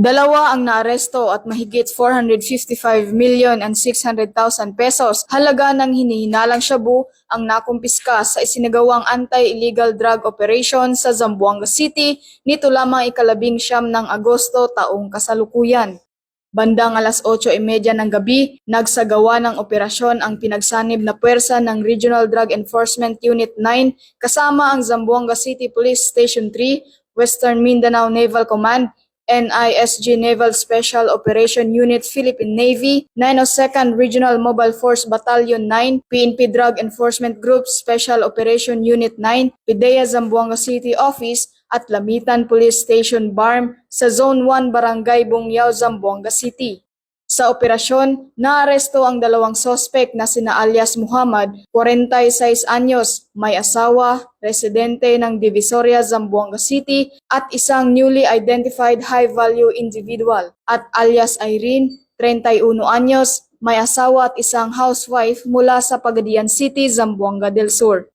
Dalawa ang naaresto at mahigit 455 million and 600,000 pesos halaga ng hinihinalang shabu ang nakumpiska sa isinagawang anti-illegal drug operation sa Zamboanga City nito lamang ika-19 ng Agosto taong kasalukuyan. Bandang alas 8:30 ng gabi, nagsagawa ng operasyon ang pinagsanib na puwersa ng Regional Drug Enforcement Unit 9 kasama ang Zamboanga City Police Station 3, Western Mindanao Naval Command, NISG Naval Special Operation Unit Philippine Navy, 902nd Regional Mobile Force Battalion 9, PNP Drug Enforcement Group Special Operation Unit 9, PIDEA Zamboanga City Office at Lamitan Police Station BARM sa Zone 1 Barangay Bungyao, Zamboanga City. Sa operasyon, naaresto ang dalawang sospek na sina alias Muhammad, 46 anyos, may asawa, residente ng Divisoria, Zamboanga City at isang newly identified high-value individual at alias Irene, 31 anyos, may asawa at isang housewife mula sa Pagadian City, Zamboanga del Sur.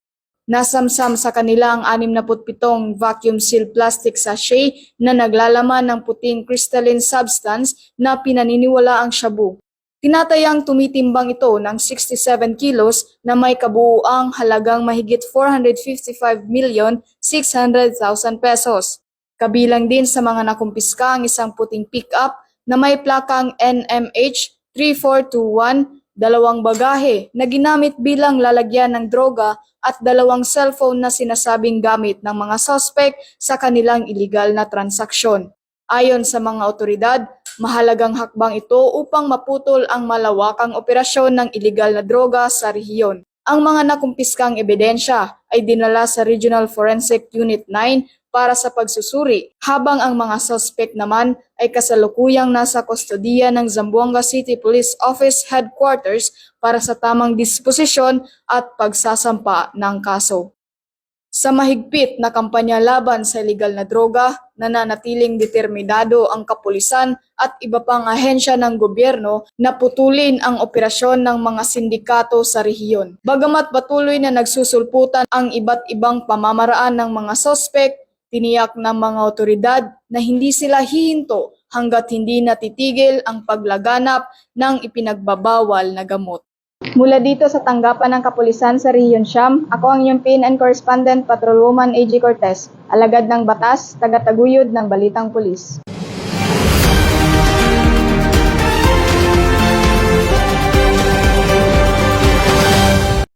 Nasamsam sa kanila ang 67 vacuum seal plastic sachet na naglalaman ng puting crystalline substance na pinaniniwala ang shabu. Tinatayang tumitimbang ito ng 67 kilos na may kabuuang halagang mahigit 455,600,000 pesos. Kabilang din sa mga nakumpiska ang isang puting pick-up na may plakang NMH 3421, dalawang bagahe na ginamit bilang lalagyan ng droga at dalawang cellphone na sinasabing gamit ng mga suspect sa kanilang illegal na transaksyon. Ayon sa mga otoridad, mahalagang hakbang ito upang maputol ang malawakang operasyon ng illegal na droga sa rehiyon. Ang mga nakumpiskang ebidensya ay dinala sa Regional Forensic Unit 9 para sa pagsusuri, habang ang mga suspect naman ay kasalukuyang nasa kustodiya ng Zamboanga City Police Office Headquarters para sa tamang disposisyon at pagsasampa ng kaso. Sa mahigpit na kampanya laban sa illegal na droga, nananatiling determinado ang kapulisan at iba pang ahensya ng gobyerno na putulin ang operasyon ng mga sindikato sa rehiyon. Bagamat patuloy na nagsusulputan ang iba't ibang pamamaraan ng mga sospek, tiniyak ng mga otoridad na hindi sila hihinto hanggat hindi natitigil ang paglaganap ng ipinagbabawal na gamot. Mula dito sa tanggapan ng kapulisan sa Rehiyon Siyam, ako ang inyong PNN Correspondent Patrolwoman AG Cortez, alagad ng batas, tagataguyod ng Balitang Pulis.